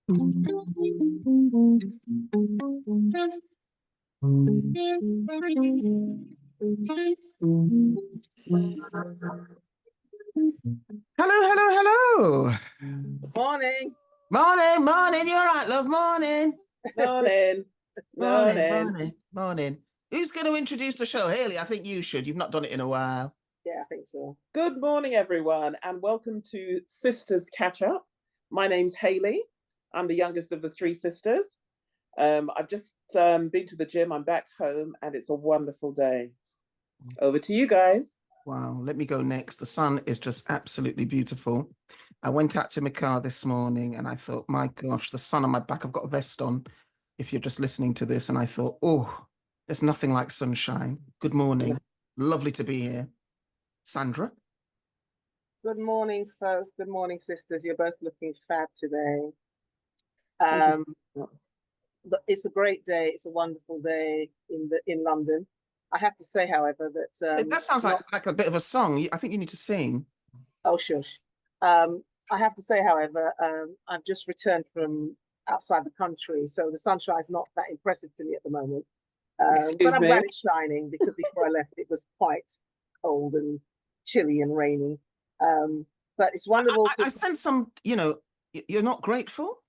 Hello. Morning. Morning. You all right, love? Morning. Morning. Who's going to introduce the show? Haley, I think you should. You've not done it in a while. Yeah, I think so. Good morning, everyone, and welcome to Sisters Catch Up. My name's Haley. I'm the youngest of the three sisters. I've just been to the gym. I'm back home, and it's a wonderful day. Over to you guys. Wow, let me go next. The sun is just absolutely beautiful. I went out to my car this morning and I thought, my gosh, the sun on my back. I've got a vest on if you're just listening to this. And I thought, oh, there's nothing like sunshine. Good morning. Lovely to be here. Sandra? Good morning, folks. Good morning, sisters. You're both looking fab today. It's a great day. It's a wonderful day in London. I have to say, however, that that sounds like a bit of a song. I think you need to sing. Oh, shush. I have to say, however, I've just returned from outside the country, so the sunshine's not that impressive to me at the moment. But I'm glad it's shining because before I left, it was quite cold and chilly and rainy. But it's wonderful. I spent some, you're not grateful?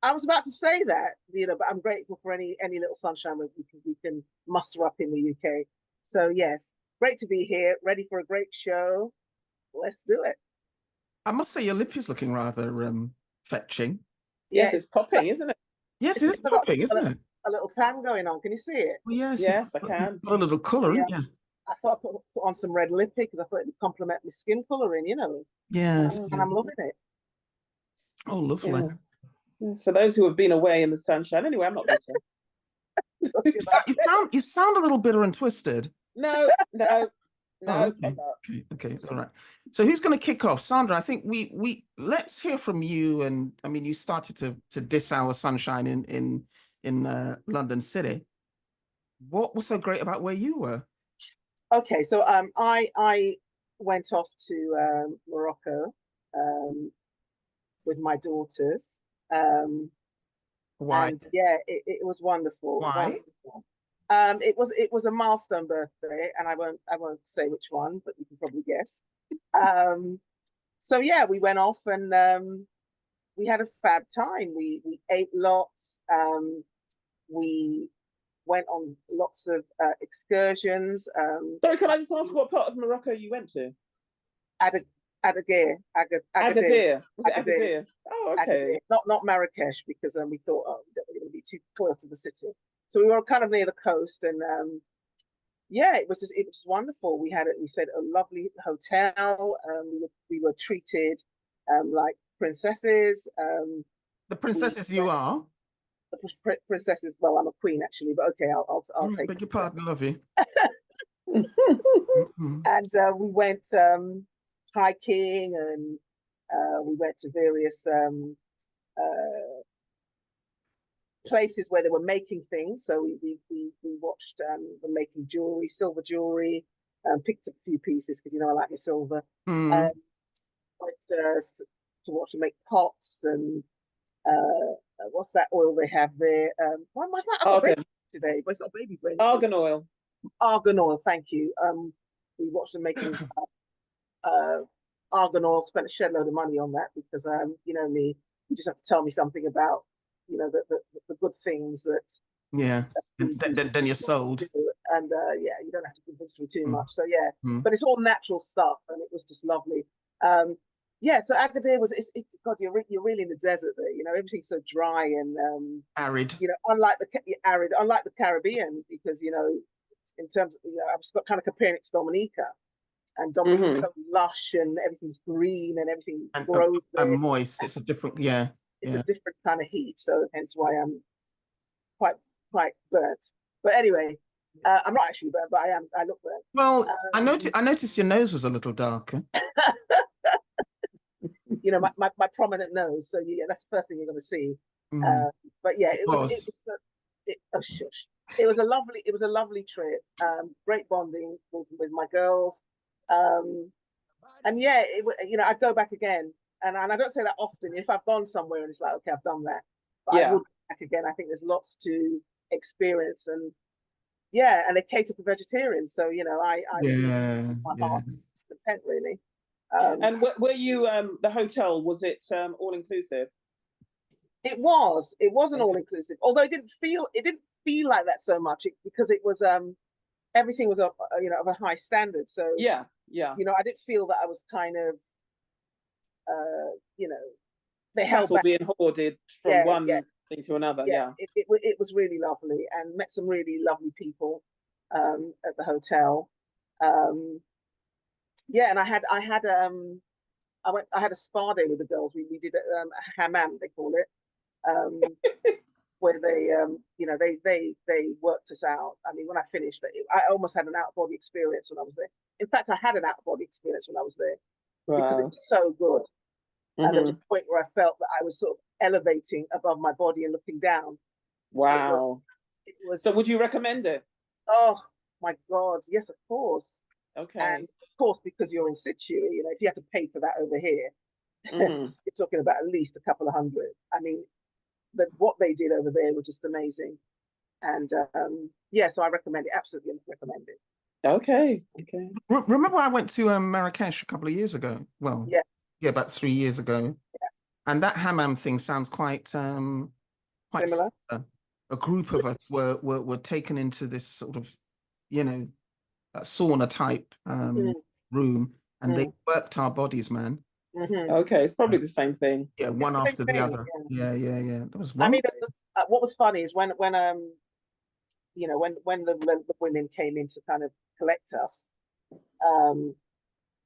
I was about to say that, but I'm grateful for any little sunshine we can muster up in the UK. So yes, great to be here, ready for a great show. Let's do it. I must say your lip is looking rather fetching. Yes, it's popping, isn't it? Yes, it is popping, isn't it? A little tan going on. Can you see it? Well, yes, I can. Got a little colour, yeah. I thought I put on some red lipstick because I thought it would complement my skin colouring, Yes. And I'm loving it. Oh, lovely. Yeah. Yes, for those who have been away in the sunshine. Anyway, I'm not bitter. You sound a little bitter and twisted. No. Okay, all right. So who's going to kick off? Sandra, I think we let's hear from you. And I mean, you started to diss our sunshine in London City. What was so great about where you were? Okay, so I went off to Morocco with my daughters. Why? And yeah, it was wonderful. Why? Wonderful. It was a milestone birthday, and I won't say which one, but you can probably guess. So yeah, we went off and we had a fab time. We ate lots. We went on lots of excursions. Sorry, can I just ask what part of Morocco you went to? Agadir. Was it Agadir? Oh, okay. Agadir. Not Marrakesh, because we thought, we were going to be too close to the city. So we were kind of near the coast, and yeah, it was just wonderful. We stayed at a lovely hotel. We were treated like princesses. The princesses you are. The princesses. Well, I'm a queen actually, but okay, I'll take. Beg your pardon, love you. And we went hiking, and we went to various places where they were making things. So we watched them making jewelry, silver jewelry, picked up a few pieces because I like my silver. Went to watch them make pots and what's that oil they have there? What's that? Argan today, but it's not baby brain. Argan oil. Argan oil. Thank you. We watched them making argan oil. Spent a shed load of money on that because me. You just have to tell me something about the good things that then you're sold, and you don't have to convince me too much. So but it's all natural stuff, and it was just lovely. So Agadir was it's God, you're really in the desert there. Everything's so dry and arid. Unlike the Caribbean, because in terms of I was kind of comparing it to Dominica. And Dominica's so lush and everything's green and everything grows and moist. It's a different, It's a different kind of heat, so hence why I'm quite burnt. But anyway, I'm not actually burnt, but I look burnt. Well, I noticed your nose was a little darker. my prominent nose. So that's the first thing you're going to see. But yeah, it was a lovely trip. Great bonding with my girls. And yeah, I'd go back again. And I don't say that often. If I've gone somewhere and it's like, okay, I've done that, but I Yeah. would go back again. I think there's lots to experience, and yeah, and they cater for vegetarians. So you know, I was Yeah, my yeah. heart was content really. And were you the hotel? Was it all inclusive? It wasn't all Okay. inclusive, although it didn't feel like that so much because it was everything was of of a high standard. So Yeah, yeah. you know, I didn't feel that I was kind of you know, they held Castle back. being hoarded from Yeah, one yeah, thing to another. yeah. Yeah. It was really lovely, and met some really lovely people at the hotel. Um, yeah, and I had a spa day with the girls. We did a hammam, they call it, um, where they they worked us out. I mean, when I finished, I almost had an out of body experience when I was there. In fact, I had an out of body experience when I was there because it Wow. was so good. And there was Mhm. a point where I felt that I was sort of elevating above my body and looking down. Wow. It was. So would you recommend it? Oh my God, yes, of course. And Okay. of course, because you're in situ, you know, if you had to pay for that over here, Mhm. you're talking about at least a couple of hundred. I mean, what they did over there was just amazing. And yeah, so I recommend it. Absolutely recommend it. Okay. Okay. Remember I went to Marrakesh a couple of years ago? Well, Yeah, yeah, about 3 years ago. And that hammam thing sounds quite similar. similar. A group of us were taken into this sort of, you know, sauna type Mm, room, and they mm, worked our bodies, man. mm-hmm. Okay. It's probably the same thing. Yeah, It's one the same after the thing. other. Yeah. Yeah. That was I one. mean, what was funny is when you know, when the women came in to kind of collect us, um,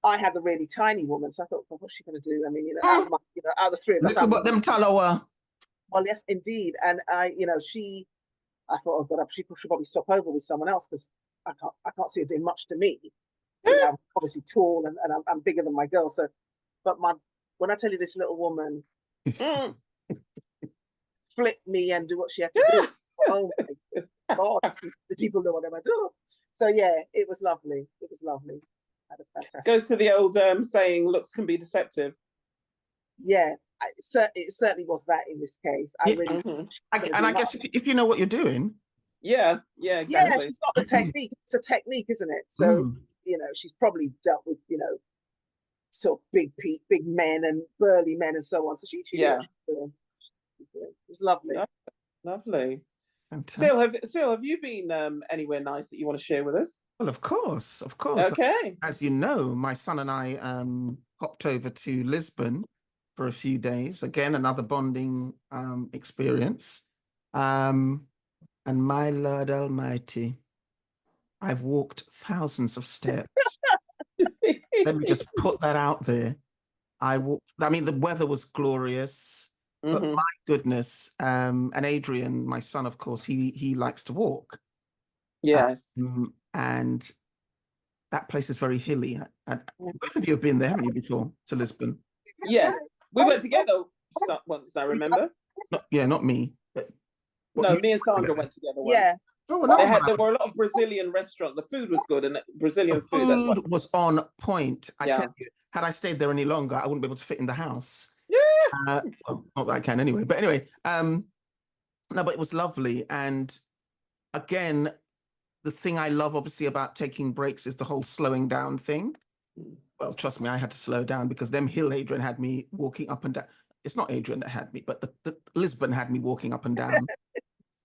I had a really tiny woman, so I thought, well, what's she going to do? I mean, you know, Mm, out of the three of us, look at I'm the what them talawa. well, yes, indeed. And you know, I thought, oh God, she should probably stop over with someone else because I can't see her doing much to me. You know, I'm obviously tall and I'm bigger than my girl. So, but when I tell you this little woman Mm. flipped me and do what she had to do, oh my God, the people know what I'm gonna do. So yeah, it was lovely. It was lovely. I had a fantastic. Goes to the old saying, looks can be deceptive. Yeah, it certainly was that in this case. I really. Mhm. And I guess if you know what you're doing. Yeah. Yeah. Yeah, Exactly. she's got the technique. It's a technique, isn't it? So Mm. you know, she's probably dealt with sort of big men and burly men and so on. So she knew Yeah. what she was doing. It was lovely. Lovely. Fantastic. Sil, have you been anywhere nice that you want to share with us? Well, of course. Okay. As you know, my son and I hopped over to Lisbon for a few days. Again, another bonding experience. And my Lord Almighty, I've walked thousands of steps. Let me just put that out there. I mean, the weather was glorious, but Mhm. my goodness, and Adrian, my son, of course, he likes to walk. Yes. And that place is very hilly. And both of you have been there, haven't you, before, to Lisbon? Yes. We went together once, I remember. Not me. But No, me and Sandra went together once. Yeah. Oh, There were a lot of Brazilian restaurants. The food was good, and Brazilian the food. That's what. food was on point. I Yeah. tell you, had I stayed there any longer, I wouldn't be able to fit in the house. Yeah. Well, not that I can anyway. But anyway, no, but it was lovely. And again, the thing I love, obviously, about taking breaks is the whole slowing down thing. Well, trust me, I had to slow down because them Hill Adrian had me walking up and down. It's not Adrian that had me, but the Lisbon had me walking up and down.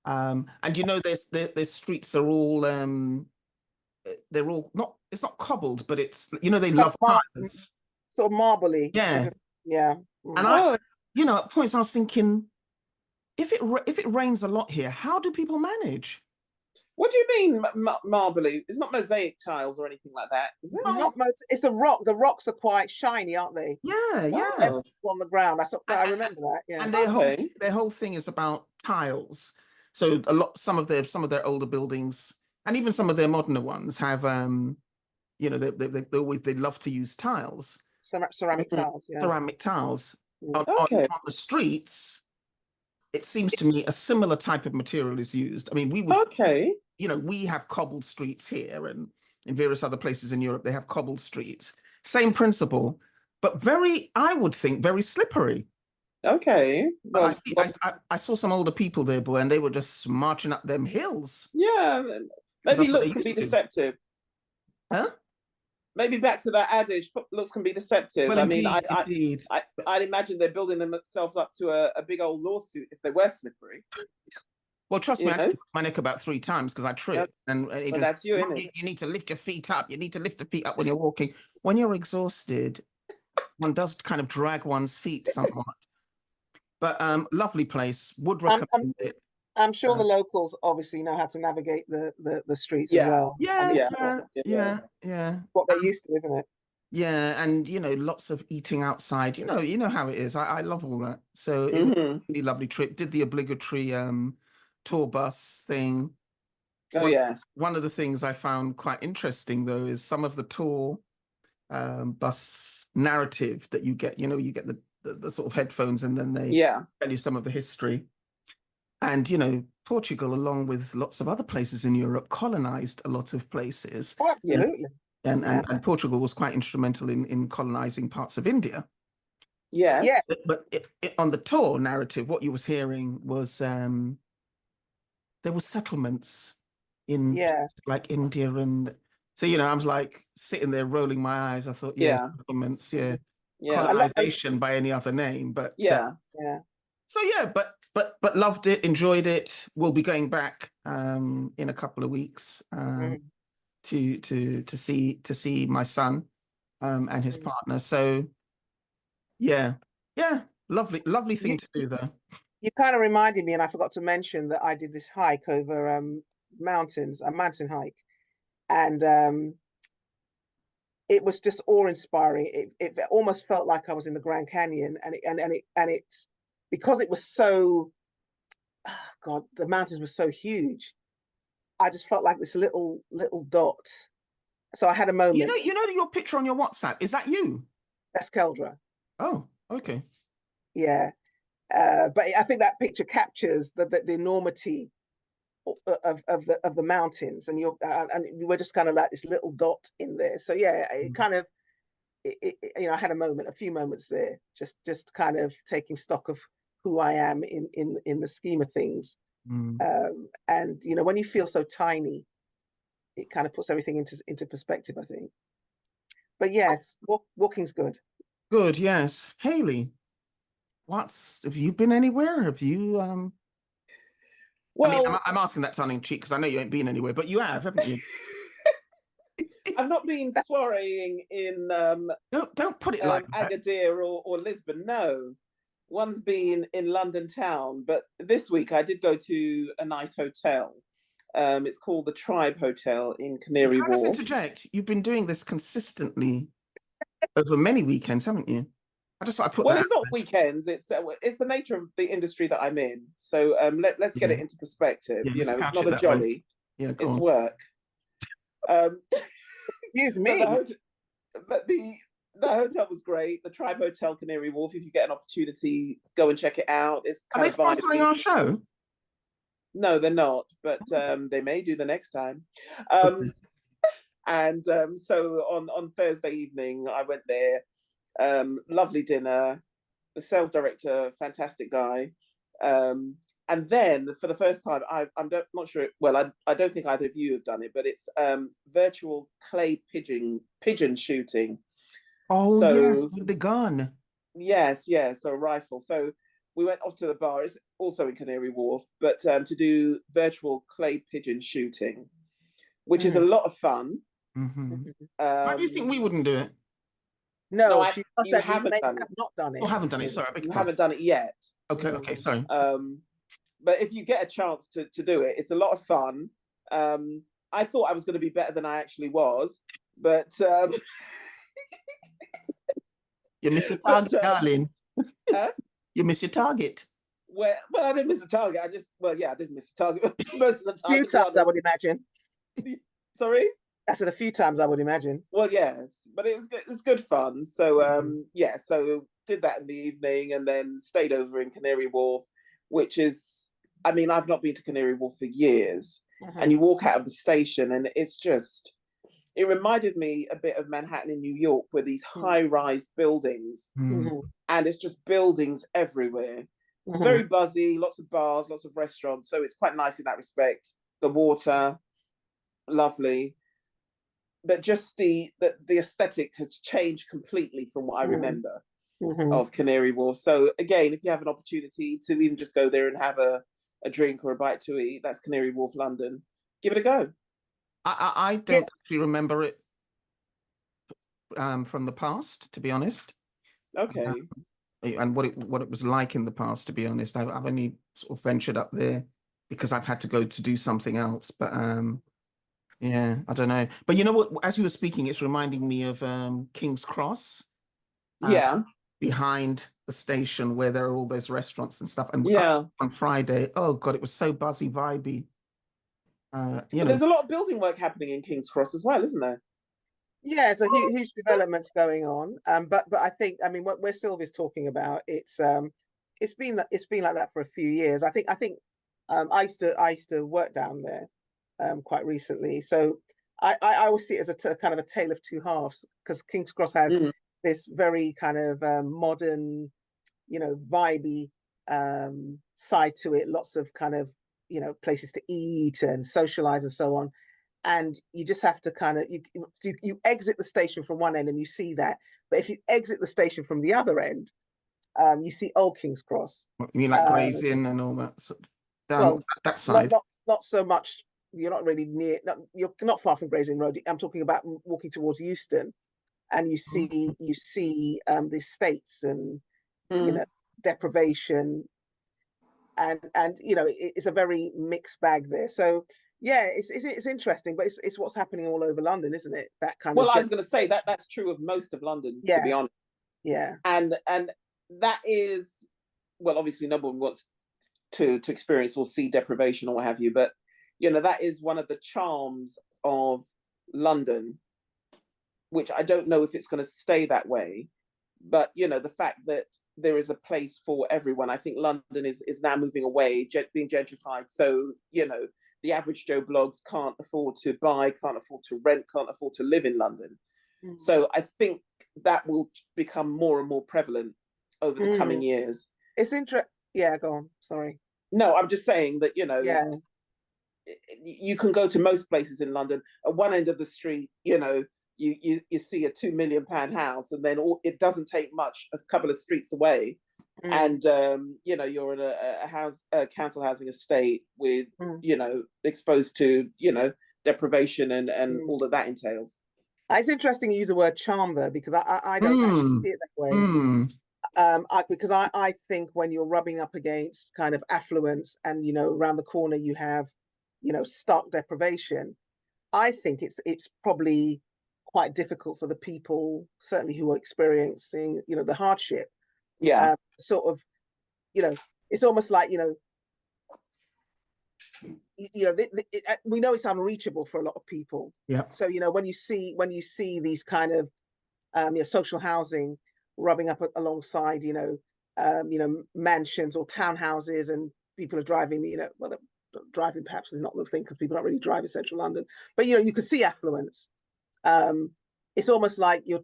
And you know, their streets are all they're all not. It's not cobbled, but it's they love tiles. Sort of marbly. Yeah, Yeah. and Oh, at points I was thinking, if it rains a lot here, how do people manage? what do you mean marbly? It's not mosaic tiles or anything like that, is it? It's a rock. The rocks are quite shiny, aren't they? Yeah. Oh, On the ground. I remember that. Yeah. And okay. their whole thing is about tiles. So some of their older buildings and even some of their moderner ones have they love to use tiles. Ceramic tiles. Yeah. Ceramic tiles. Okay. On the streets, it seems to me a similar type of material is used. I mean, we would Okay. we have cobbled streets here, and in various other places in Europe, they have cobbled streets. Same principle. but I would think very slippery. Okay. But I saw some older people there, boy, and they were just marching up them hills. Yeah, maybe looks can be deceptive. Huh? Maybe back to that adage, looks can be deceptive. Well, I mean, indeed. I'd imagine they're building themselves up to a big old lawsuit if they were slippery. Well, trust me, I broke my neck about 3 times because I tripped. And it was, that's you, isn't it? You need to lift your feet up. You need to lift the feet up when you're walking. When you're exhausted, one does kind of drag one's feet somewhat. But lovely place. Would recommend it. I'm sure the locals obviously know how to navigate the streets as well. Yeah. What they're used to, isn't it? Yeah, and lots of eating outside. You know how it is. I love all that. So it was a really lovely trip. Did the obligatory tour bus thing. Oh, yes. One of the things I found quite interesting though is some of the tour bus narrative that you get. You get the sort of headphones, and then they tell you some of the history. And Portugal, along with lots of other places in Europe, colonized a lot of places. Oh, absolutely. And Portugal was quite instrumental in colonizing parts of India. Yes. Yeah. But on the tour narrative, what you was hearing was there were settlements in like India, and so I was like sitting there rolling my eyes. I thought, settlements, colonization by any other name, but So but loved it, enjoyed it. We'll be going back in a couple of weeks to see my son and his partner. So yeah, lovely thing to do though. You kind of reminded me, and I forgot to mention that I did this hike over mountains, a mountain hike, and it was just awe-inspiring. It almost felt like I was in the Grand Canyon, and it's because it was so, God, the mountains were so huge. I just felt like this little dot. So I had a moment. You know your picture on your WhatsApp, is that you? That's Keldra. Oh, okay. Yeah. But I think that picture captures the enormity of the mountains, and we were just kind of like this little dot in there. So yeah, it kind of I had a few moments there, just kind of taking stock of who I am in the scheme of things. And when you feel so tiny, it kind of puts everything into perspective, I think. But yes, walking's good. Good, yes. Haley, have you been anywhere? Have you well, I mean, I'm asking that tongue in cheek because I know you ain't been anywhere, but you have, haven't you? I've not been soireeing in don't put it like Agadir or Lisbon. No, one's been in London town, but this week I did go to a nice hotel. It's called the Tribe Hotel in Canary Wharf. Can I interject? You've been doing this consistently over many weekends, haven't you? It's not weekends. It's the nature of the industry that I'm in. So let's get it into perspective. It's not a jolly. It's work. Excuse me. But the hotel was great. The Tribe Hotel, Canary Wharf. If you get an opportunity, go and check it out. It's kind of sponsoring our show. No, they're not, but they may do the next time. And so on Thursday evening, I went there. Lovely dinner. The sales director, fantastic guy. And then for the first time, I'm not sure. Well, I don't think either of you have done it, but it's virtual clay pigeon shooting. Oh, so, yes, with the gun. Yes, so a rifle. So we went off to the bar. It's also in Canary Wharf, but to do virtual clay pigeon shooting, which is a lot of fun. Why do you think we wouldn't do it? No, you haven't not done it. I haven't done it. Sorry, you haven't done it yet. Okay, sorry. But if you get a chance to do it, it's a lot of fun. I thought I was going to be better than I actually was, but you miss your target, darling. You miss your target. Well, I didn't miss a target. I didn't miss a target most of the time. A few times, I would imagine. Sorry? I said a few times, I would imagine. Well, yes, but it was good. It's good fun. So, so did that in the evening and then stayed over in Canary Wharf, which is, I mean, I've not been to Canary Wharf for years. And you walk out of the station and it's it reminded me a bit of Manhattan in New York, where these high-rise buildings, and it's just buildings everywhere. Very buzzy, lots of bars, lots of restaurants. So it's quite nice in that respect. The water, lovely. But just the aesthetic has changed completely from what I remember of Canary Wharf. So again, if you have an opportunity to even just go there and have a drink or a bite to eat, that's Canary Wharf, London. Give it a go. I don't actually remember it from the past, to be honest. Okay. And what it was like in the past, to be honest. I've only sort of ventured up there because I've had to go to do something else. But yeah, I don't know. But you know what? As you were speaking, it's reminding me of King's Cross. Yeah. Behind the station where there are all those restaurants and stuff. And yeah, on Friday, oh God, it was so buzzy, vibey. There's a lot of building work happening in King's Cross as well, isn't there? Yeah, so huge developments going on. But I think, I mean, what where Sylvia's talking about, it's been like that for a few years. I think I used to work down there quite recently. So I always see it as a kind of a tale of two halves, because King's Cross has this very kind of modern, vibey side to it. Lots of kind of places to eat and socialize and so on. And you just have to kind of you exit the station from one end and you see that, but if you exit the station from the other end, you see Old King's Cross. You mean like Gray's Inn and all that sort of, Well, that side? Not so much. You're not really near. You're not far from Gray's Inn Road. I'm talking about walking towards Euston, and you see the estates and deprivation, and it's a very mixed bag there. So yeah, it's interesting, but it's what's happening all over London, isn't it? That kind of. I was going to say that's true of most of London, to be honest. Yeah. And that is, well, obviously no one wants to experience or see deprivation or what have you, but that is one of the charms of London, which I don't know if it's going to stay that way, but the fact that there is a place for everyone. I think London is now moving away, being gentrified. So the average Joe Bloggs can't afford to buy, can't afford to rent, can't afford to live in London. So I think that will become more and more prevalent over the coming years. It's interesting. Yeah, go on. Sorry. No, I'm just saying that, you can go to most places in London. At one end of the street, you see a £2 million house, and then it doesn't take much, a couple of streets away. And you're in a council housing estate with exposed to deprivation and all that entails. It's interesting you use the word charm there, because I don't actually see it that way. Because I think when you're rubbing up against kind of affluence and around the corner you have stark deprivation, I think it's probably quite difficult for the people certainly who are experiencing the hardship. Sort of, it's almost like we know it's unreachable for a lot of people. Yeah. So when you see these kind of social housing rubbing up alongside mansions or townhouses, and people are driving driving perhaps is not the thing, because people don't really drive in central London, but you can see affluence. It's almost like you're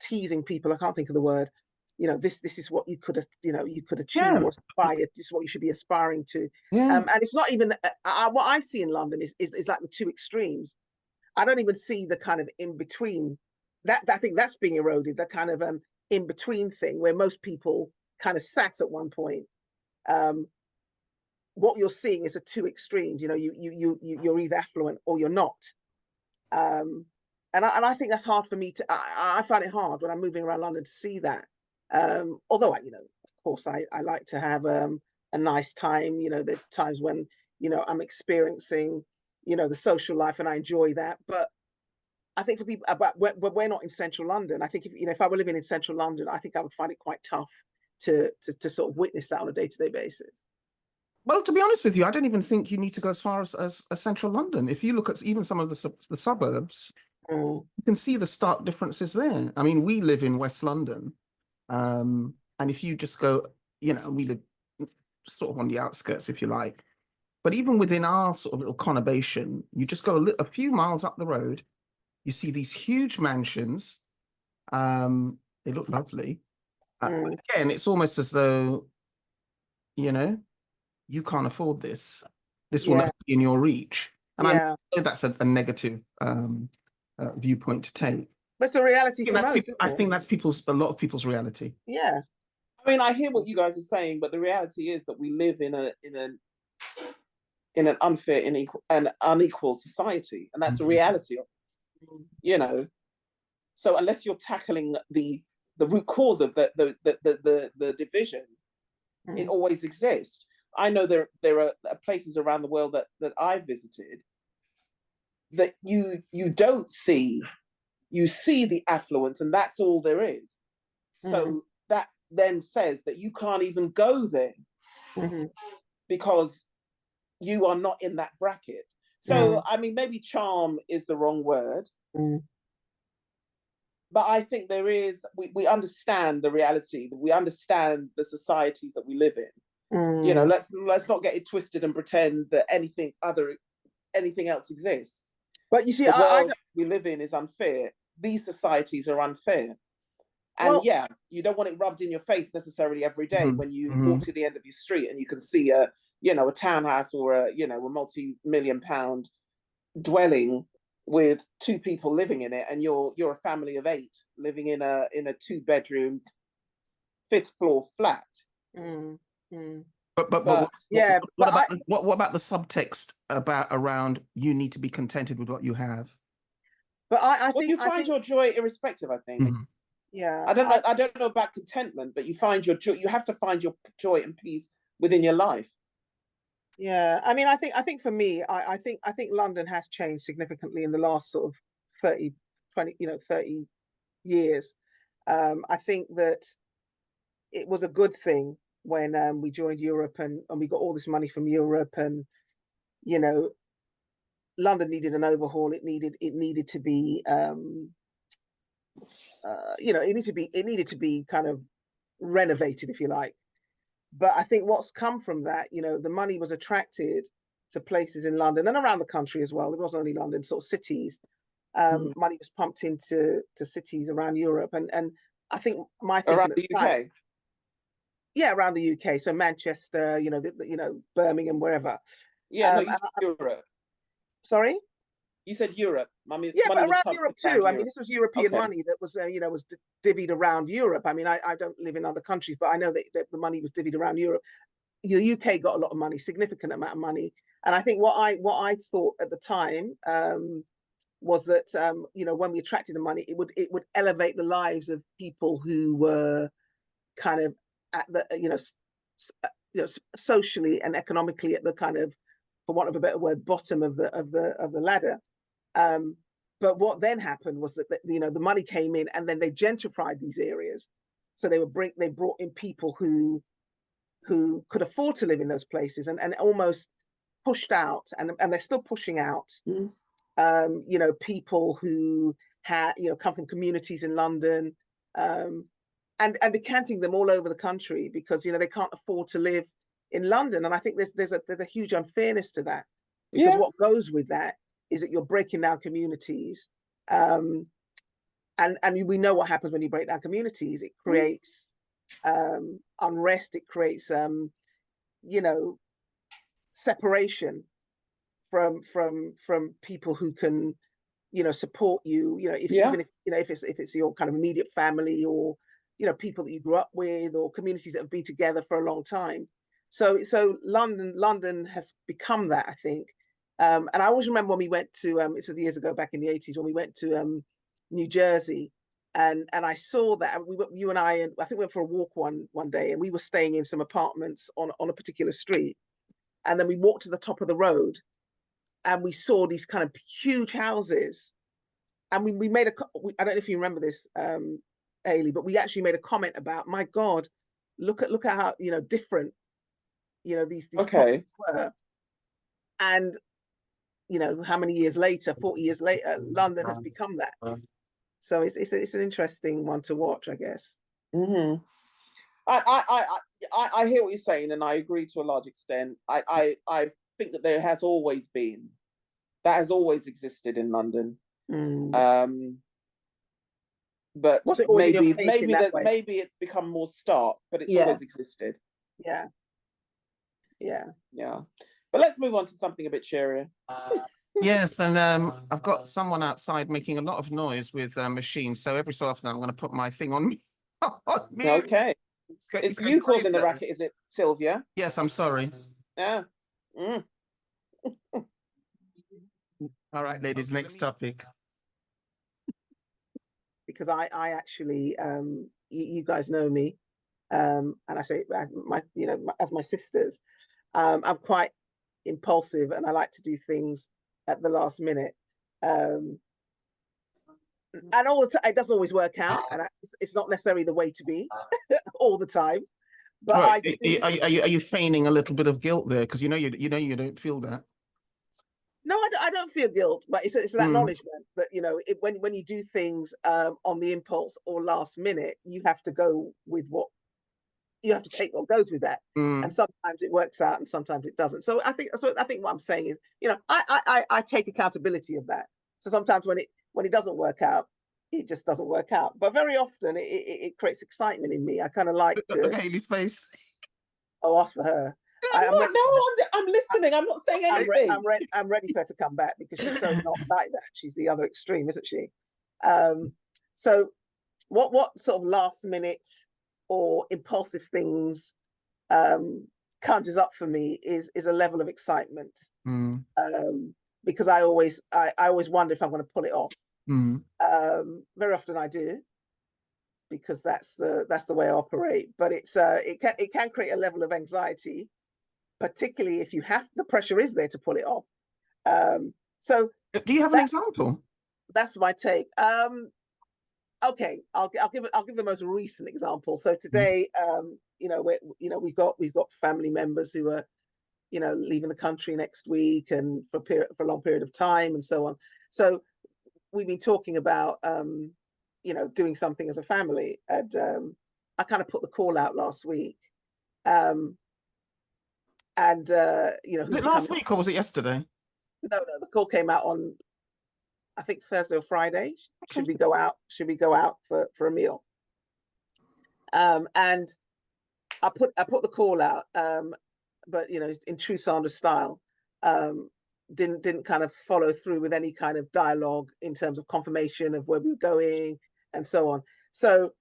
teasing people. I can't think of the word. This is what you could achieve or aspire. This is what you should be aspiring to. And it's not even what I see in London is like the two extremes. I don't even see the kind of in between. That I think that's being eroded. That kind of in between thing where most people kind of sat at one point. What you're seeing is the two extremes. You're either affluent or you're not. And I think that's hard for me to. I find it hard when I'm moving around London to see that. Although of course I like to have a nice time. The times when I'm experiencing the social life, and I enjoy that. But I think for people, but we're not in central London. I think if I were living in central London, I think I would find it quite tough to sort of witness that on a day-to-day basis. Well, to be honest with you, I don't even think you need to go as far as central London. If you look at even some of the suburbs, you can see the stark differences there. I mean, we live in West London, and if you just go, we live sort of on the outskirts, if you like. But even within our sort of little conurbation, you just go a few miles up the road, You see these huge mansions. They look lovely. Again, it's almost as though, you know, you can't afford this. This will Yeah. not be in your reach. And I Yeah. know that's a negative viewpoint to take. But it's a reality for most, isn't I it? think that's a lot of people's reality. Yeah. I mean, I hear what you guys are saying, but the reality is that we live in an unfair and unequal society, and that's the reality of it, you know. So unless you're tackling the root cause of the division, it always exists. I know there are places around the world that I've visited that you don't see. You see the affluence, and that's all there is. So that then says that you can't even go there because you are not in that bracket. So, I mean, maybe charm is the wrong word. But I think there is, we understand the reality, we understand the societies that we live in. You know, let's not get it twisted and pretend that anything else exists. But you see, the world we live in is unfair. These societies are unfair. And yeah, you don't want it rubbed in your face necessarily every day when you walk to the end of your street and you can see a townhouse or a multi-million pound dwelling with 2 people living in it, and you're a family of 8 living in a 2-bedroom 5th floor flat. What about the subtext around you need to be contented with what you have? But I think you find your joy irrespective, I think. Yeah. I don't know about contentment, but you find your joy. You have to find your joy and peace within your life. Yeah. I mean, I think for me, I think London has changed significantly in the last sort of 30 years. I think that it was a good thing when we joined Europe and we got all this money from Europe, and London needed an overhaul. It needed to be it needed to be kind of renovated, if you like. But I think what's come from that, the money was attracted to places in London and around the country as well. It wasn't only London, sort of cities. Money was pumped into cities around Europe, and I think my thinking around at the the time, UK. Yeah, around the UK, so Manchester, Birmingham, wherever. Yeah, no, you said Europe. Sorry? You said Europe. Money but was around pumped Europe around too. Europe. I mean, this was European money that was, was divvied around Europe. I mean, I don't live in other countries, but I know that the money was divvied around Europe. The UK got a lot of money, significant amount of money, and I think what I thought at the time was that when we attracted the money, it would elevate the lives of people who were kind of at the socially and economically at the kind of, for want of a better word, bottom of the ladder. But what then happened was that the money came in, and then they gentrified these areas. So they brought in people who could afford to live in those places, and almost pushed out, and they're still pushing out, people who had come from communities in London, and decanting them all over the country because they can't afford to live in London. And I think there's a huge unfairness to that, because what goes with that is that you're breaking down communities, and we know what happens when you break down communities. It creates unrest. It creates separation from people who can support you. Even if it's your kind of immediate family, or people that you grew up with, or communities that have been together for a long time. So London has become that, I think. And I always remember when we went to it was years ago, back in the 80s, when we went to New Jersey, and I saw that you and I think we went for a walk one day, and we were staying in some apartments on a particular street, and then we walked to the top of the road, and we saw these kind of huge houses, and we made I don't know if you remember this, Ailey, but we actually made a comment about, my God, look at how different these properties were. And how many years later, 40 years later, London has become that. So it's an interesting one to watch, I guess. I hear what you're saying, and I agree to a large extent. I think that that has always existed in London. But Was it always in your face in that way? maybe it's become more stark, but it's Yeah. always existed. Yeah. But let's move on to something a bit cheerier. Yes, and I've got someone outside making a lot of noise with machines, so every so often I'm going to put my thing on me. Okay. It's you causing the racket, is it, Sylvia? Yes, I'm sorry. Yeah. All right, ladies, next topic. Because I actually, you guys know me, and I say as my sisters, I'm quite impulsive, and I like to do things at the last minute. And all the time, it doesn't always work out, and it's not necessarily the way to be all the time. But Right. are you feigning a little bit of guilt there? Because you don't feel that. No, I don't feel guilt, but it's an acknowledgement that when you do things on the impulse or last minute, you have to go with what you have to take what goes with that, and sometimes it works out and sometimes it doesn't. So I think what I'm saying is, I take accountability of that. So sometimes when it doesn't work out, it just doesn't work out. But very often it creates excitement in me. I kind of like to. Haley's face. Oh, ask for her. I'm listening. I'm not saying anything. I'm ready for her to come back because she's so not like that. She's the other extreme, isn't she? So what sort of last minute or impulsive things conjures up for me is a level of excitement, because I always wonder if I'm going to pull it off. Very often I do, because that's the way I operate. But it can create a level of anxiety, particularly if the pressure is there to pull it off. So do you have an example? That's my take. Okay, I'll give the most recent example. So today, we've got family members who are, leaving the country next week and for a long period of time and so on. So we've been talking about doing something as a family, and I kind of put the call out last week. And was it last week or was it yesterday? No, the call came out on, I think, Thursday or Friday. Okay. Should we go out for a meal? And I put the call out, but in true Sandra style, didn't kind of follow through with any kind of dialogue in terms of confirmation of where we were going and so on. So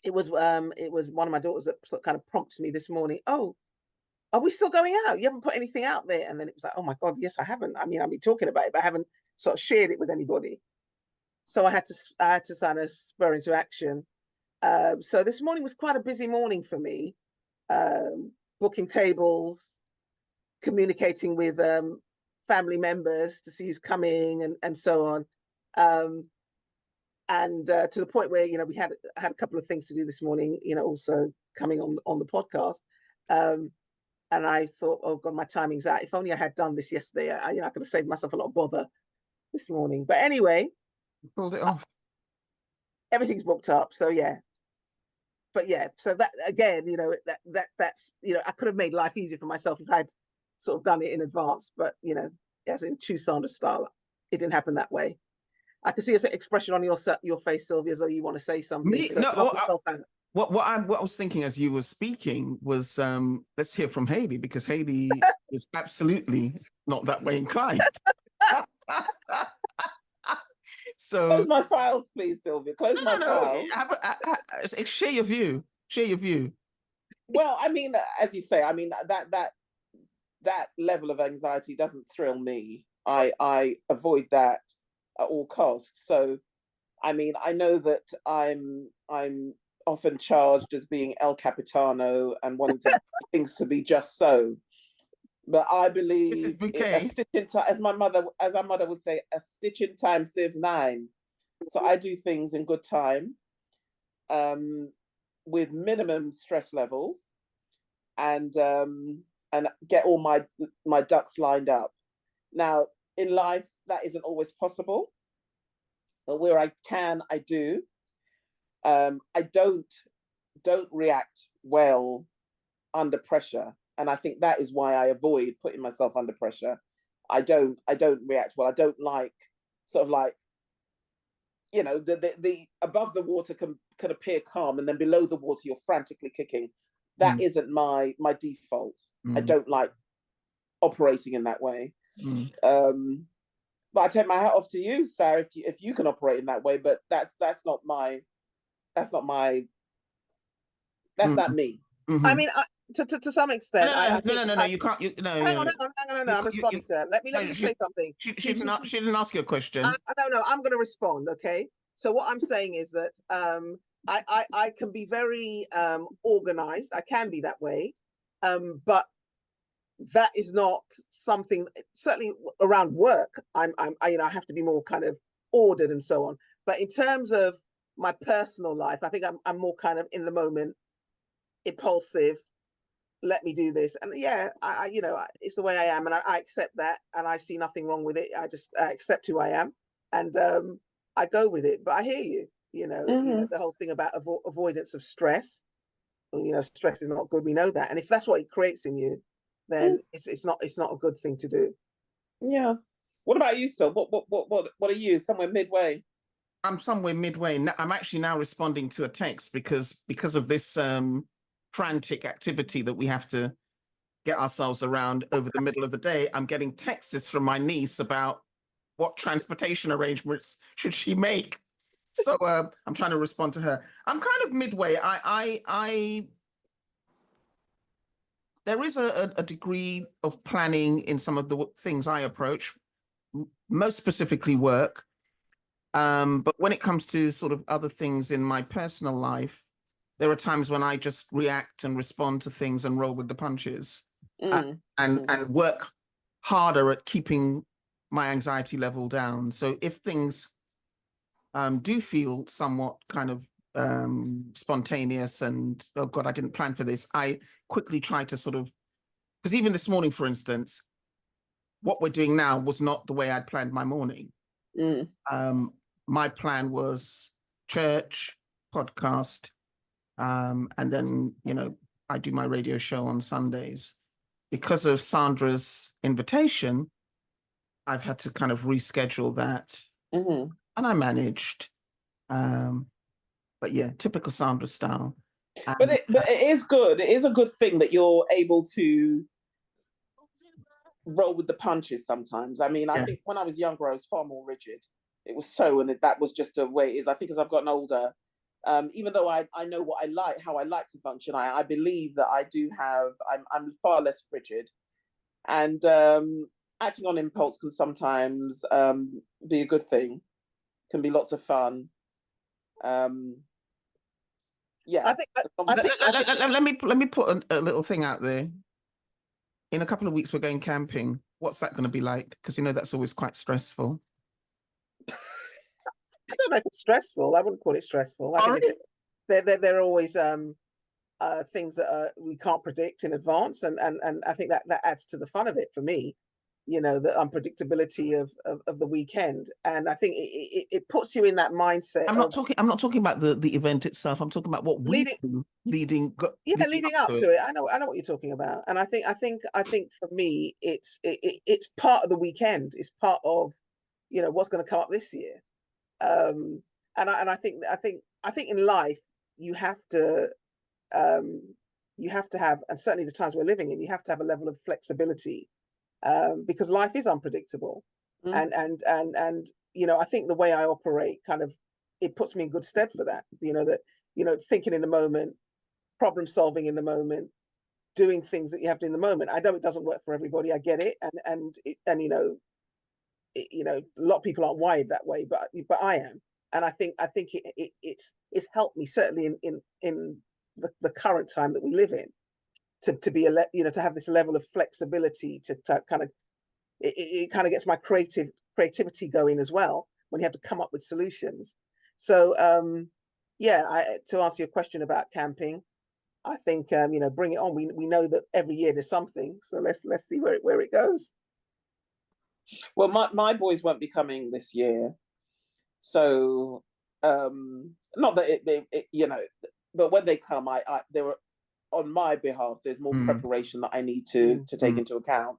it was one of my daughters that sort of kind of prompted me this morning. Oh, are we still going out? You haven't put anything out there. And then it was like, oh my God, yes, I haven't. I mean, I've been talking about it, but I haven't sort of shared it with anybody. So I had to kind of spur into action. So this morning was quite a busy morning for me, booking tables, communicating with family members to see who's coming and so on. And to the point where, we had a couple of things to do this morning, also coming on the podcast. And I thought, oh God, my timing's out. If only I had done this yesterday, I could have saved myself a lot of bother this morning. But anyway, pulled it off. Everything's booked up. So yeah. But yeah, so that again, that's I could have made life easier for myself if I'd sort of done it in advance. But as in true Sandra style, it didn't happen that way. I can see an expression on your face, Sylvia, as though you want to say something. What I was thinking as you were speaking was, let's hear from Haley, because Haley is absolutely not that way inclined. So close my files, please, Sylvia. Close my files. Share your view. Well, I mean, as you say, I mean that level of anxiety doesn't thrill me. I avoid that at all costs. So, I mean, I know that I'm often charged as being El Capitano and wanting things to be just so. But I believe a stitch in time, as our mother would say, a stitch in time saves 9. So I do things in good time, with minimum stress levels, and get all my ducks lined up. Now, in life, that isn't always possible, but where I can, I do. I don't react well under pressure, and I think that is why I avoid putting myself under pressure. I don't react well. I don't like sort of like, you know, the above the water can appear calm, and then below the water you're frantically kicking. That isn't my default. I don't like operating in that way. But I take my hat off to you, Sarah, if you can operate in that way. But that's not me. I mean, to some extent, no, you can't. Hang on, I'm responding to her. Let me just say something. She didn't ask you a question. No, I'm going to respond. Okay. So what I'm saying is that I can be very organized. I can be that way, but that is not something. Certainly around work, I have to be more kind of ordered and so on. But in terms of my personal life, I think I'm more kind of in the moment, impulsive. Let me do this, and yeah, it's the way I am, and I accept that, and I see nothing wrong with it. I just accept who I am, and I go with it. But I hear you. You know, the whole thing about avoidance of stress. Stress is not good. We know that, and if that's what it creates in you, then it's not a good thing to do. Yeah. What about you, Sil? What are you? Somewhere midway? I'm somewhere midway. I'm actually now responding to a text because of this frantic activity that we have to get ourselves around over the middle of the day. I'm getting texts from my niece about what transportation arrangements should she make. So I'm trying to respond to her. I'm kind of midway. There is a degree of planning in some of the things I approach, most specifically work. But when it comes to sort of other things in my personal life, there are times when I just react and respond to things and roll with the punches and work harder at keeping my anxiety level down. So if things do feel somewhat kind of spontaneous and, oh God, I didn't plan for this, I quickly try to sort of, because even this morning, for instance, what we're doing now was not the way I'd planned my morning. My plan was church, podcast, and then, I do my radio show on Sundays. Because of Sandra's invitation, I've had to kind of reschedule that. And I managed. But yeah, typical Sandra style. But it is good. It is a good thing that you're able to roll with the punches sometimes. I mean, I think when I was younger, I was far more rigid. It was so, and that was just a way it is. I think as I've gotten older, even though I know what I like, how I like to function, I believe that I'm far less rigid. And acting on impulse can sometimes be a good thing. Can be lots of fun. Yeah. Let me put a little thing out there. In a couple of weeks, we're going camping. What's that going to be like? Because that's always quite stressful. I don't know if it's stressful. I wouldn't call it stressful. I think they're always things that we can't predict in advance, and I think that adds to the fun of it for me. The unpredictability of the weekend, and I think it puts you in that mindset. I'm not talking about the event itself. I'm talking about what leading up to it. I know what you're talking about, and I think for me, it's part of the weekend. It's part of what's going to come up this year. And I think in life you have to have, and certainly the times we're living in, you have to have a level of flexibility, because life is unpredictable. And I think the way I operate it puts me in good stead for that. Thinking in the moment, problem solving in the moment, doing things that you have to in the moment. I know it doesn't work for everybody. I get it, and a lot of people aren't wired that way, but I am, and I think it's helped me certainly in the current time that we live in to be to have this level of flexibility to kind of it kind of gets my creativity going as well when you have to come up with solutions. So to answer your question about camping, I think bring it on. We know that every year there's something, so let's see where it goes. Well, my boys won't be coming this year, so not that it but when they come, they were on my behalf. There's more preparation that I need to take into account.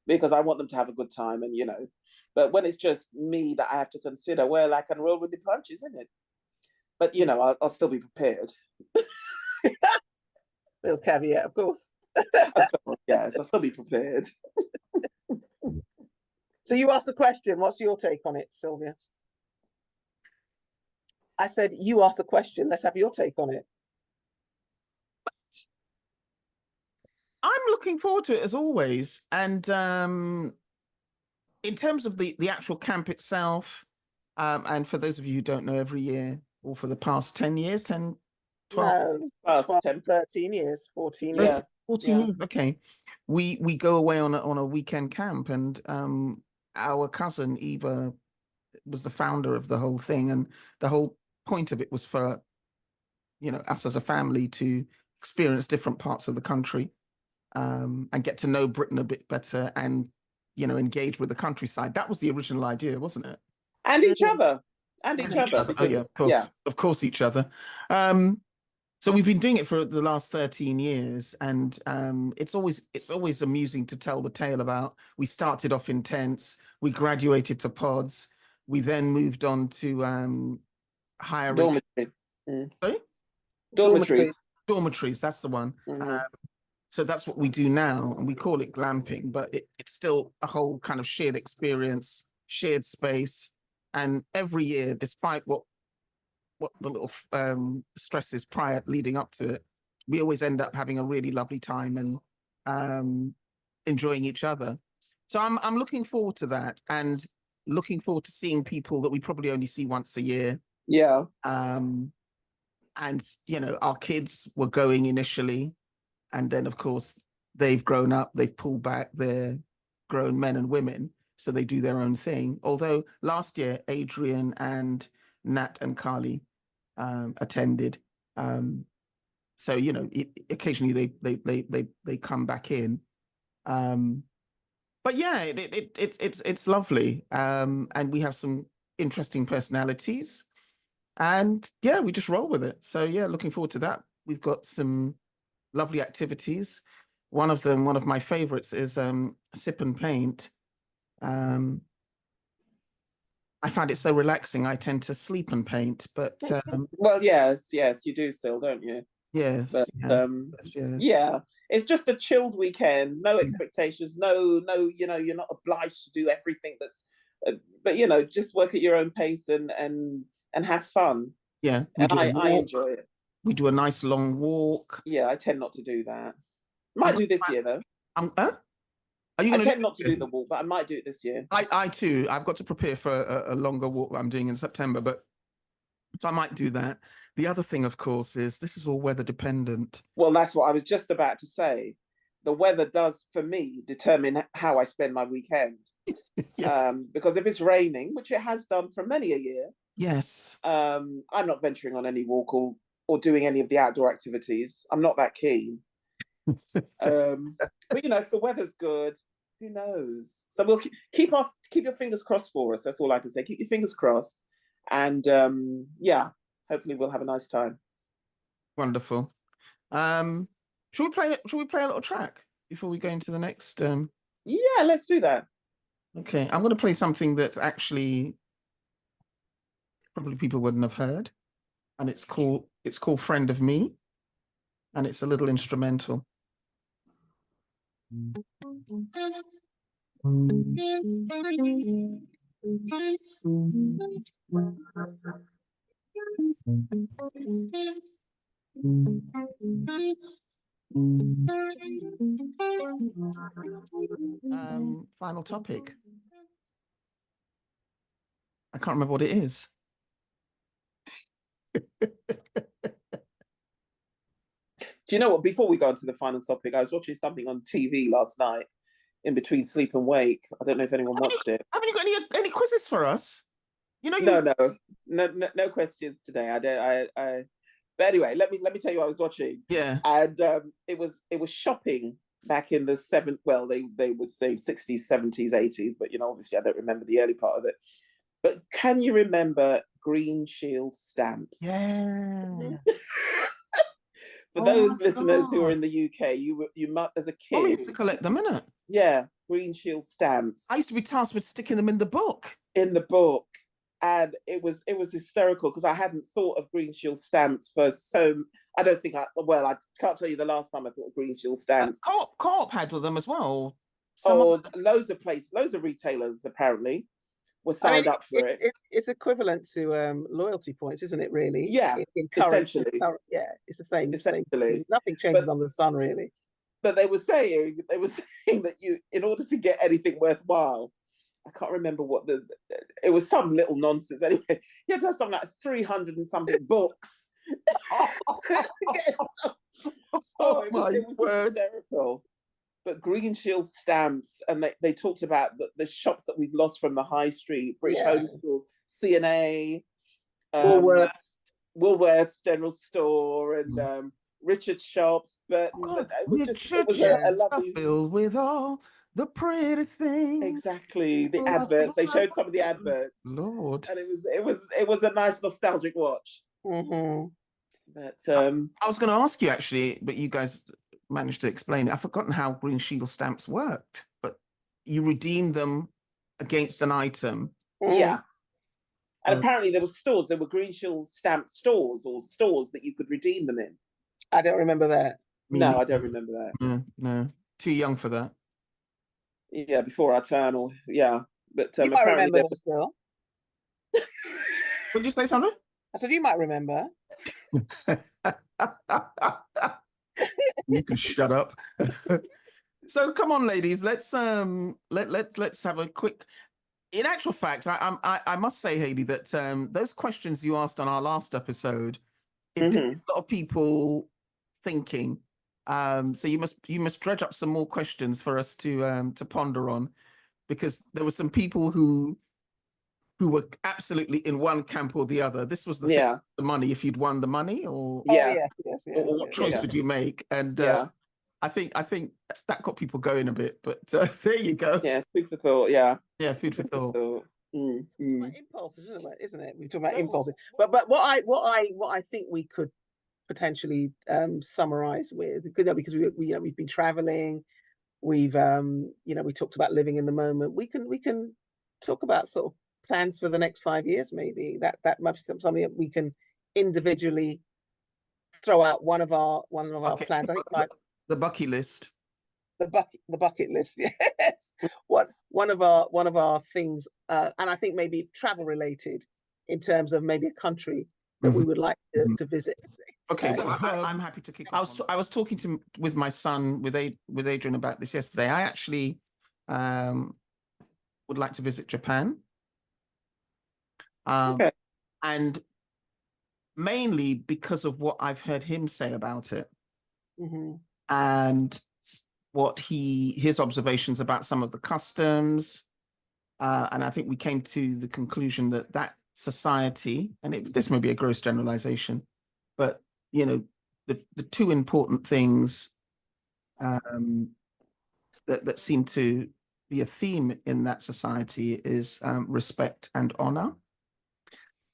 because I want them to have a good time, and but when it's just me that I have to consider, well, I can roll with the punches, isn't it? But I'll still be prepared. Little caveat, of course. Of course, yes, I'll still be prepared. So you asked a question. What's your take on it, Sylvia? I said you asked a question. Let's have your take on it. I'm looking forward to it as always. And in terms of the actual camp itself, and for those of you who don't know, every year, or for the past 10 years, 10, 12, No, Past 12, 10. 13 years, 14 Yeah. years. 14 years. Okay. We go away on a weekend camp, and our cousin Eva was the founder of the whole thing, and the whole point of it was for us as a family to experience different parts of the country, and get to know Britain a bit better, and engage with the countryside. That was the original idea, wasn't it? And each other. Oh yeah, Because, of course, each other. So we've been doing it for the last 13 years, and it's always amusing to tell the tale about. We started off in tents, we graduated to pods, we then moved on to higher dormitory. Sorry? Dormitories. That's the one. So that's what we do now, and we call it glamping, but it's still a whole kind of shared experience, shared space, and every year, despite what the little stresses prior leading up to it, we always end up having a really lovely time and enjoying each other. So I'm looking forward to that, and looking forward to seeing people that we probably only see once a year. Yeah. And our kids were going initially, and then of course they've grown up, they've pulled back, they're grown men and women, so they do their own thing. Although last year Adrian and Nat and Carly attended, so occasionally they come back in, but yeah, it's lovely, and we have some interesting personalities, and yeah, we just roll with it. So yeah, looking forward to that. We've got some lovely activities. One of my favorites is sip and paint. I find it so relaxing. I tend to sleep and paint, but well, yes, you do still, don't you? yes, but yes. Yeah, it's just a chilled weekend, no expectations, no, you're not obliged to do everything that's but just work at your own pace and have fun. Yeah, and I enjoy it. We do a nice long walk. Yeah, I tend not to do that. Might do this year though. Are you I tend not to do the walk, but I might do it this year. I too. I've got to prepare for a longer walk that I'm doing in September, but so I might do that. The other thing, of course, is this is all weather dependent. Well, that's what I was just about to say. The weather does, for me, determine how I spend my weekend. Yeah. Because if it's raining, which it has done for many a year, yes, I'm not venturing on any walk or doing any of the outdoor activities. I'm not that keen. But if the weather's good, who knows? So we'll keep your fingers crossed for us. That's all I can say. Keep your fingers crossed, and yeah, hopefully we'll have a nice time. Wonderful. Should we play a little track before we go into the next? Yeah, let's do that. Okay, I'm going to play something that actually probably people wouldn't have heard, and it's called "Friend of Me," and it's a little instrumental. Final topic. I can't remember what it is. Do you know what? Before we go on to the final topic, I was watching something on TV last night in between sleep and wake. I don't know if anyone watched it. Haven't you got any quizzes for us? No questions today. I don't. But anyway, let me tell you what I was watching. Yeah. And it was shopping back in the well, they would say 60s, 70s, 80s, but obviously I don't remember the early part of it. But can you remember Green Shield stamps? Yeah. For those listeners who are in the UK, you might, as a kid, we used to collect them, innit? Yeah, Green Shield stamps. I used to be tasked with sticking them in the book. In the book. And it was hysterical because I hadn't thought of Green Shield stamps for I can't tell you the last time I thought of Green Shield stamps. Co-op had them as well. Loads of retailers apparently were signed up for it. It's equivalent to loyalty points, isn't it? Really? Yeah, essentially. It's the same. Essentially, nothing changes under the sun, really. But they were saying that you, in order to get anything worthwhile, I can't remember it was some little nonsense. Anyway, you had to have something like 300 and something books. It was hysterical. But Green Shield stamps, and they talked about the shops that we've lost from the high street, British Home Schools, C&A, Woolworths General Store, and Richard Shops. But it was a lovely filled with all the pretty things. Exactly, the adverts. They showed some of the adverts. Lord, and it was a nice nostalgic watch. Mm-hmm. But I was going to ask you actually, but you guys managed to explain it. I've forgotten how Green Shield stamps worked, but you redeem them against an item. Yeah. And apparently there were Green Shield stamp stores or stores that you could redeem them in. I don't remember that. No, I don't remember that. No. Too young for that. Yeah, before our turn, but you might remember that still. What did you say, Sandra? I said you might remember. You can shut up. So come on, ladies, let's have a quick. In actual fact, I must say, Hayley, that those questions you asked on our last episode, it did a lot of people thinking. So you must dredge up some more questions for us to ponder on, because there were some people who were absolutely in one camp or the other. This was the money, if you'd won the money, or or what choice would you make? And I think that got people going a bit. But there you go. Yeah, food for thought. Yeah, food for thought. Impulses, isn't it? We talk about impulses. But what I think we could potentially summarize with, because we've been traveling, we've we talked about living in the moment. We can talk about sort of plans for the next 5 years, maybe. That might be something that we can individually throw out one of our plans. I think the bucket list. The bucket list, yes. One of our things, and I think maybe travel related, in terms of maybe a country that we would like to visit. Okay, well, I'm happy to kick off. I was talking with my son, with Adrian, about this yesterday. I actually would like to visit Japan. And mainly because of what I've heard him say about it, and what his observations about some of the customs, and I think we came to the conclusion that society, and this may be a gross generalization, but the two important things that seem to be a theme in that society is respect and honor.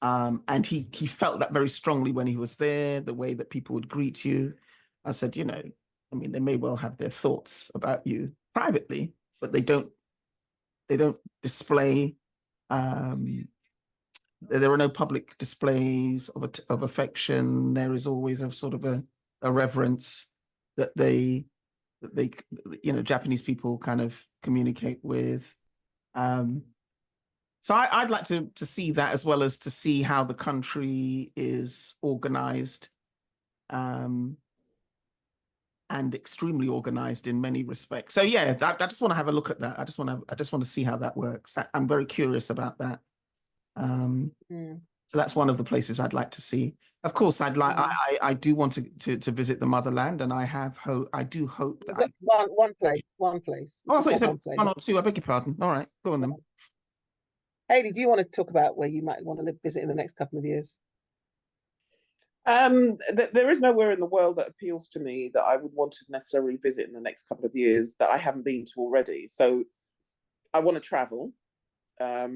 And he felt that very strongly when he was there, the way that people would greet you. I said, they may well have their thoughts about you privately, but they don't display, there are no public displays of affection. There is always a sort of a reverence that they Japanese people kind of communicate with. So I'd like to see that, as well as to see how the country is organized, and extremely organized in many respects. So yeah, I just want to have a look at that. I just want to see how that works. I'm very curious about that. So that's one of the places I'd like to see. Of course, I'd like. I do want to visit the motherland, and I do hope that one place. Oh, I thought you said one or two. I beg your pardon. All right, go on then. Hayley, do you want to talk about where you might want to visit in the next couple of years? There is nowhere in the world that appeals to me that I would want to necessarily visit in the next couple of years that I haven't been to already. So I want to travel. I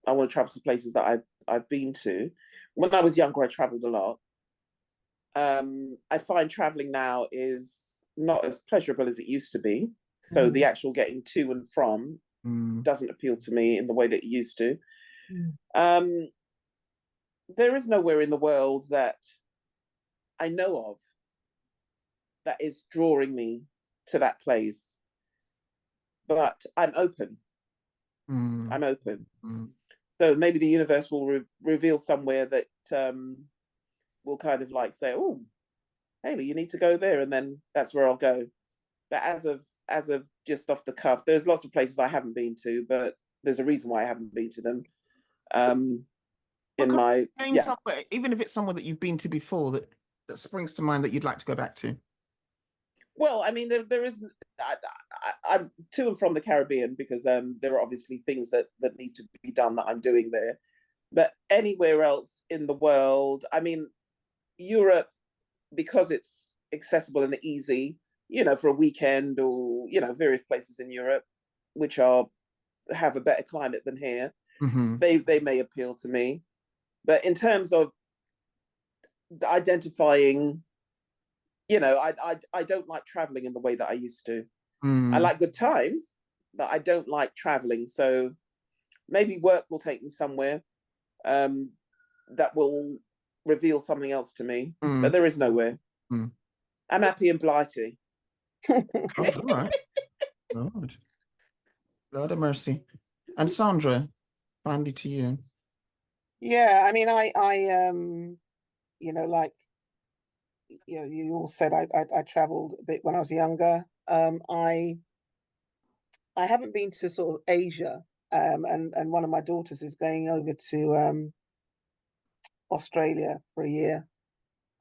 want to travel to places that I've been to. When I was younger, I traveled a lot. I find traveling now is not as pleasurable as it used to be. So the actual getting to and from doesn't appeal to me in the way that it used to. There is nowhere in the world that I know of that is drawing me to that place. But I'm open. I'm open. So maybe the universe will reveal somewhere that will kind of like say, oh, Hayley, you need to go there. And then that's where I'll go. But as of just off the cuff, there's lots of places I haven't been to, but there's a reason why I haven't been to them. Somewhere, even if it's somewhere that you've been to before that springs to mind that you'd like to go back to. Well, I mean, there is. I'm to and from the Caribbean because there are obviously things that need to be done that I'm doing there. But anywhere else in the world, I mean, Europe, because it's accessible and easy, you know, for a weekend or, you know, various places in Europe, which have a better climate than here, they may appeal to me. But in terms of identifying, you know, I don't like traveling in the way that I used to. I like good times, but I don't like traveling. So maybe work will take me somewhere that will reveal something else to me. But there is nowhere. I'm happy in Blighty. All right. Lord. Lord of mercy. And Sandra, finally to you. Yeah, I mean, I you know, like, you know, you all said I traveled a bit when I was younger. I haven't been to sort of Asia, and one of my daughters is going over to Australia for a year.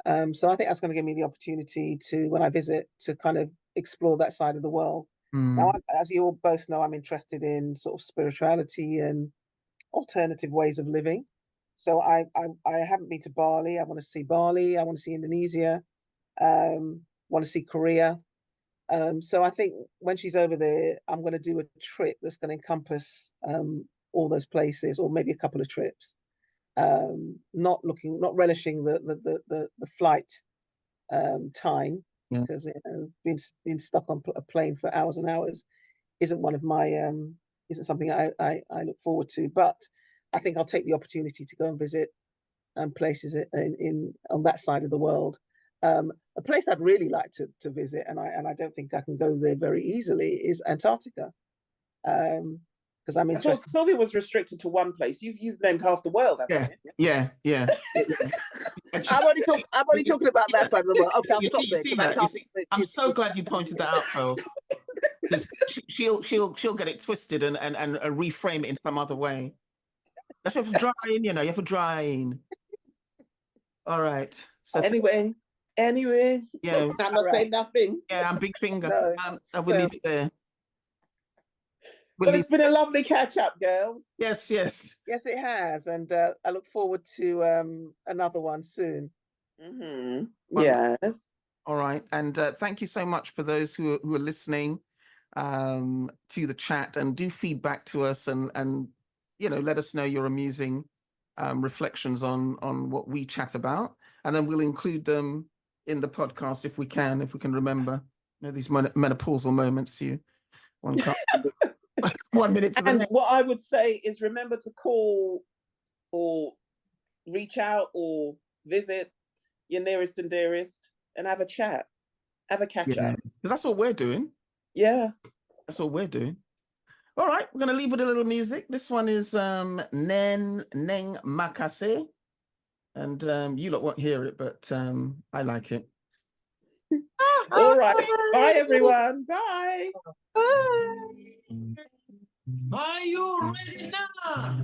So I think that's going to give me the opportunity to, when I visit, to kind of explore that side of the world. Now, as you all both know, I'm interested in sort of spirituality and alternative ways of living. So I haven't been to Bali. I want to see Bali. I want to see Indonesia. Want to see Korea. So I think when she's over there, I'm going to do a trip that's going to encompass all those places, or maybe a couple of trips. Not relishing the flight time, because, you know, being stuck on a plane for hours and hours isn't one of my isn't something I look forward to. But I think I'll take the opportunity to go and visit places in on that side of the world. A place I'd really like to visit, and I don't think I can go there very easily, is Antarctica. Because I'm interested. I thought Sylvia was restricted to one place. You've named half the world, haven't you? Yeah. I'm only talking about that side of the world. Okay, I'll stop there. I'm so glad you pointed that out, though. Because she'll get it twisted and reframe it in some other way. That's you have to dry in, you know. You have to dry in. All right. So anyway. Yeah. I'm not saying nothing. Yeah, I'm big finger. No, I will leave it there. But it's been a lovely catch up, girls. Yes, it has, and I look forward to another one soon. Yes. All right, and thank you so much for those who are listening to the chat, and do feedback to us, and you know, let us know your amusing reflections on what we chat about, and then we'll include them in the podcast if we can remember. You know, these menopausal moments one can't 1 minute to the next. What I would say is, remember to call or reach out or visit your nearest and dearest and have a chat, have a catch up. Because that's what we're doing. Yeah, that's what we're doing. All right, we're gonna leave with a little music. This one is Neng Makase, and you lot won't hear it, but I like it. All right, bye everyone. Bye. Are you ready now?